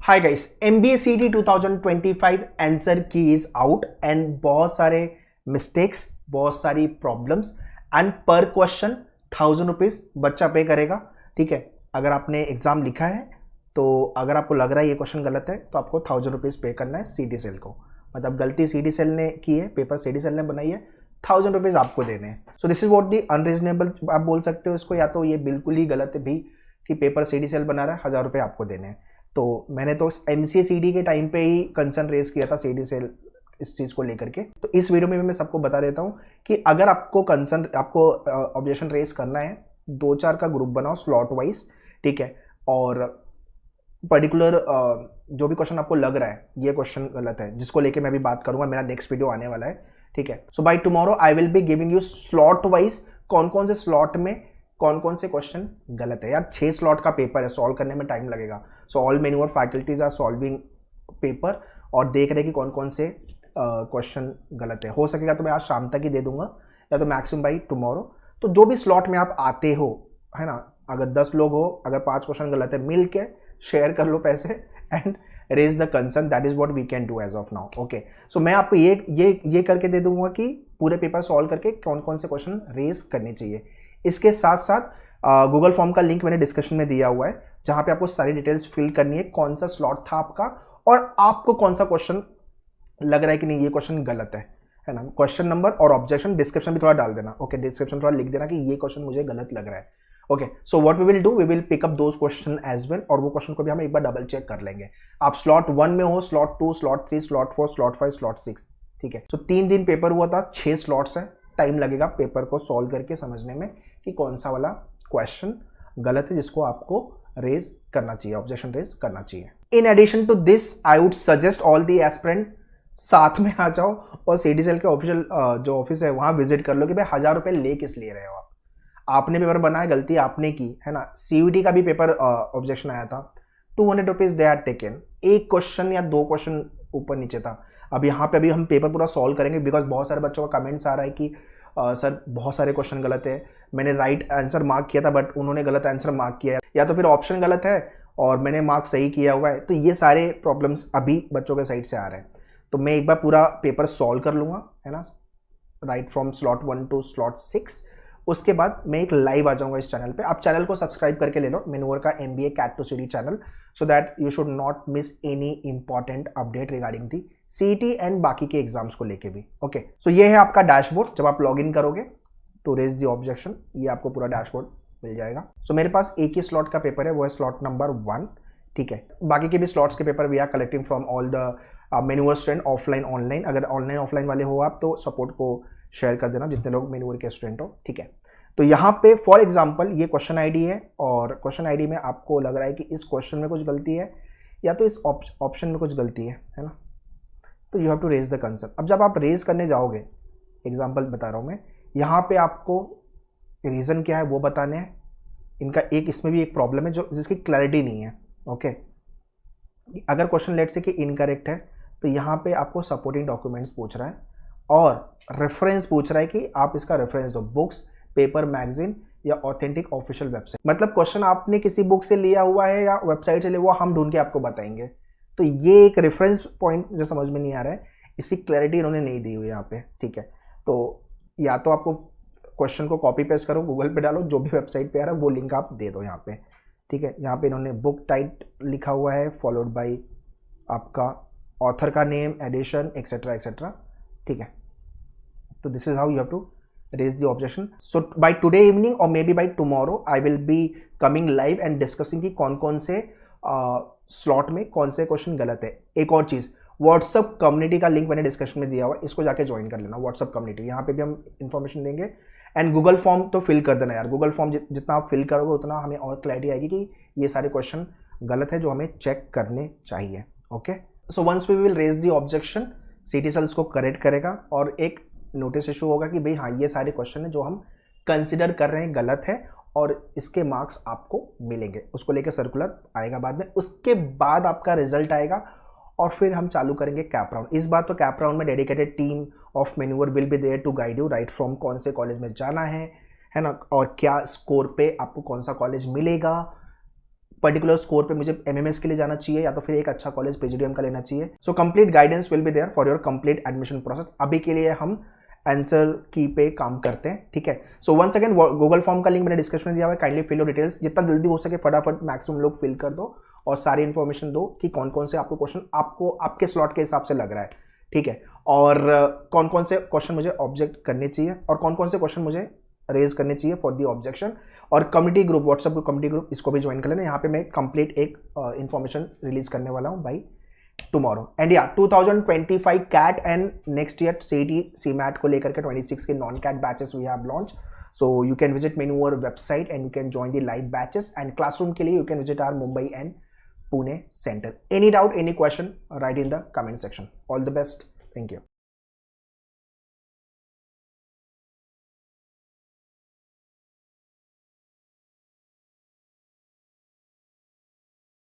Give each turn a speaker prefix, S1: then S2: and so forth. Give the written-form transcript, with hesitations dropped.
S1: Hi guys, MBA CT 2025 answer की is out and बहुत सारे मिस्टेक्स, बहुत सारी प्रॉब्लम्स एंड पर क्वेश्चन 1000 रुपीज बच्चा पे करेगा। ठीक है, अगर आपने एग्जाम लिखा है तो अगर आपको लग रहा है ये क्वेश्चन गलत है तो आपको 1000 रुपीज पे करना है सीटी सेल को। मतलब गलती सीटी सेल ने की है, पेपर सीटी सेल ने बनाई है, 1000 रुपीज आपको देने हैं। So this is what the unreasonable आप बोल सकते हो इसको, या तो ये बिल्कुल ही गलत है भी कि पेपर सीटी सेल बना रहा है, 1000 रुपये आपको देने हैं। तो मैंने तो MCA CD के टाइम पे ही कंसर्न रेज किया था सीडी सेल इस चीज़ को लेकर के। तो इस वीडियो में मैं सबको बता देता हूँ कि अगर आपको ऑब्जेक्शन रेज करना है, 2-4 का ग्रुप बनाओ स्लॉट वाइज। ठीक है, और पर्टिकुलर जो भी क्वेश्चन आपको लग रहा है ये क्वेश्चन गलत है, जिसको लेके मैं भी बात करूंगा, मेरा नेक्स्ट वीडियो आने वाला है। ठीक है, so by tomorrow I will be giving you slot wise कौन कौन से स्लॉट में कौन कौन से क्वेश्चन गलत है। यार 6 स्लॉट का पेपर है, सॉल्व करने में टाइम लगेगा। सो ऑल मेन्यूअर फैकल्टीज आर सॉल्विंग पेपर और देख रहे कि कौन कौन से क्वेश्चन गलत है। हो सकेगा तो मैं आज शाम तक ही दे दूंगा या तो मैक्सिमम बाई टुमारो। तो जो भी स्लॉट में आप आते हो, है ना, अगर 10 लोग हो, अगर 5 क्वेश्चन गलत है, मिल के शेयर कर लो पैसे and raise the concern. That is what we can do as of now. Okay, so मैं आपको ये करके दे दूंगा कि पूरे पेपर सॉल्व करके कौन कौन से क्वेश्चन रेज करने चाहिए। इसके साथ साथ गूगल फॉर्म का लिंक मैंने डिस्कशन में दिया हुआ है, जहां पे आपको सारी डिटेल्स फिल करनी है, कौन सा स्लॉट था आपका और आपको कौन सा क्वेश्चन लग रहा है कि नहीं ये क्वेश्चन गलत है ना। क्वेश्चन नंबर और ऑब्जेक्शन डिस्क्रिप्शन भी थोड़ा डाल देना। ओके, डिस्क्रिप्शन थोड़ा लिख देना कि ये क्वेश्चन मुझे गलत लग रहा है। Okay, so what we will do, we will pick up those question as well, और वो क्वेश्चन को भी हम एक बार डबल चेक कर लेंगे। आप स्लॉट 1 में हो, slot 2, slot 3, slot 4, slot 5, slot 6। ठीक है, तो 3 दिन पेपर हुआ था, 6 स्लॉट्स है, टाइम लगेगा पेपर को सॉल्व करके समझने में कि कौन सा वाला क्वेश्चन गलत है जिसको आपको रेज करना चाहिए, ऑब्जेक्शन रेज करना चाहिए। In addition to this I would suggest all the aspirant साथ में आ जाओ और सीडी सेल के ऑफिशियल जो ऑफिस है वहां विजिट कर लो कि भाई 1000 रुपये ले किस ले रहे हो आप। आपने पेपर बनाया, गलती आपने की है ना। CUT का भी पेपर ऑब्जेक्शन आया था, 200 रुपीज दे आर टेकन। एक क्वेश्चन या 2 क्वेश्चन ऊपर नीचे था। अब यहाँ पे अभी हम पेपर पूरा सॉल्व करेंगे बिकॉज बहुत सारे बच्चों का कमेंट्स आ रहा है कि सर बहुत सारे क्वेश्चन गलत है, मैंने राइट आंसर मार्क किया था बट उन्होंने गलत आंसर मार्क किया है, या तो फिर ऑप्शन गलत है और मैंने मार्क सही किया हुआ है। तो ये सारे प्रॉब्लम्स अभी बच्चों के साइड से आ रहे हैं। तो मैं एक बार पूरा पेपर सॉल्व कर लूँगा, है ना, right from slot 1 to slot 6। उसके बाद मैं एक लाइव आ जाऊंगा इस चैनल पे। आप चैनल को सब्सक्राइब करके ले लो, मेन्योर का MBA CAT to CD channel, so that you should not miss any important update regarding the CET and बाकी के एग्जाम्स को लेके भी। ओके, सो ये है आपका डैशबोर्ड। जब आप लॉग इन करोगे टू रेज दी ऑब्जेक्शन, ये आपको पूरा डैशबोर्ड मिल जाएगा। सो मेरे पास एक ही स्लॉट का पेपर है, वो है स्लॉट नंबर 1। ठीक है, बाकी के भी स्लॉट्स के paper we are collecting from all the मेन्योर स्टूडेंट, ऑफलाइन ऑनलाइन। अगर ऑनलाइन ऑफलाइन वाले हो आप तो सपोर्ट को शेयर कर देना जितने लोग मेन्योर के स्टूडेंट हो। ठीक है, तो यहाँ पे फॉर एग्जाम्पल ये क्वेश्चन आईडी है और क्वेश्चन आईडी में आपको लग रहा है कि इस क्वेश्चन में कुछ गलती है या तो इस ऑप्शन में कुछ गलती है ना, तो you have to raise the concern. अब जब आप रेज करने जाओगे, एग्जाम्पल बता रहा हूँ मैं, यहाँ पे आपको रीज़न क्या है वो बताने हैं। इनका एक इसमें भी एक प्रॉब्लम है जो जिसकी क्लैरिटी नहीं है। ओके, अगर क्वेश्चन लेट से कि इनकरेक्ट है तो यहाँ पे आपको सपोर्टिंग डॉक्यूमेंट्स पूछ रहा है और रेफरेंस पूछ रहा है कि आप इसका रेफरेंस दो, बुक्स, पेपर, मैगजीन या ऑथेंटिक ऑफिशियल वेबसाइट। मतलब क्वेश्चन आपने किसी बुक से लिया हुआ है या वेबसाइट से लिया हुआ, हम ढूंढ के आपको बताएंगे। तो ये एक रेफरेंस पॉइंट जो समझ में नहीं आ रहा है, इसकी क्लैरिटी इन्होंने नहीं दी हुई यहाँ पे। ठीक है, तो या तो आपको क्वेश्चन को कॉपी पेस्ट करो, गूगल पे डालो, जो भी वेबसाइट पे आ रहा है वो लिंक आप दे दो यहाँ पे। ठीक है, यहाँ पे इन्होंने बुक टाइट लिखा हुआ है, फॉलोड बाई आपका ऑथर का नेम, एडिशन, एक्सेट्रा एक्सेट्रा। ठीक है, तो this is how you have to raise the objection. So by today evening or maybe by tomorrow I will be coming live and discussing कि कौन कौन से slot में कौन से क्वेश्चन गलत है। एक और चीज़, व्हाट्सअप कम्युनिटी का लिंक मैंने डिस्कशन में दिया हुआ है, इसको जाके ज्वाइन कर लेना। व्हाट्सअप कम्युनिटी, यहाँ पे भी हम इन्फॉर्मेशन देंगे। एंड गूगल फॉर्म तो फिल कर देना यार, गूगल फॉर्म जितना आप फिल करोगे उतना हमें और क्लैरिटी आएगी कि ये सारे क्वेश्चन गलत है जो हमें चेक करने चाहिए। Okay, so once we will raise the objection, CET cell उसको करेक्ट करेगा और एक नोटिस इशू होगा कि भाई हाँ ये सारे क्वेश्चन है जो हम कंसिडर कर रहे हैं गलत है और इसके मार्क्स आपको मिलेंगे। उसको लेकर सर्कुलर आएगा बाद में, उसके बाद आपका रिजल्ट आएगा और फिर हम चालू करेंगे कैप राउंड। इस बार तो कैप राउंड में डेडिकेटेड टीम ऑफ मेन्योर will be there to guide you right from कौन से कॉलेज में जाना है ना, और क्या स्कोर पे आपको कौन सा कॉलेज मिलेगा, पर्टिकुलर स्कोर पे मुझे MMS के लिए जाना चाहिए या तो फिर एक अच्छा कॉलेज PGDM का लेना चाहिए. So complete guidance will be there for your complete admission process. अभी के लिए हम आंसर की पे काम करते हैं, ठीक है. So one second, Google form का लिंक मैंने डिस्क्रिप्शन में दिया हुआ है. Kindly fill your details. जितना जल्दी हो सके फटाफट मैक्सिमम लोग फिल कर दो और सारी इन्फॉर्मेशन दो कि कौन कौन से आपको क्वेश्चन आपको आपके स्लॉट के हिसाब से लग रहा है, ठीक है. और कौन कौन से क्वेश्चन मुझे ऑब्जेक्ट करने चाहिए और कौन कौन से क्वेश्चन मुझे रेज करने चाहिए फॉर दी ऑब्जेक्शन. और community group, WhatsApp community group, इसको भी ज्वाइन कर लेना. यहाँ पे मैं कंप्लीट एक इन्फॉर्मेशन रिलीज करने वाला हूँ बाई टुमारो. एंड या 2025 CAT and next year CET CMAT को लेकर के 26 के non CAT batches we have launch. So you can visit मेन्यूअर website and you can join the live batches. And classroom के लिए you can visit our Mumbai and Pune centre. Any doubt, any question, write in the comment section. All the best. Thank you.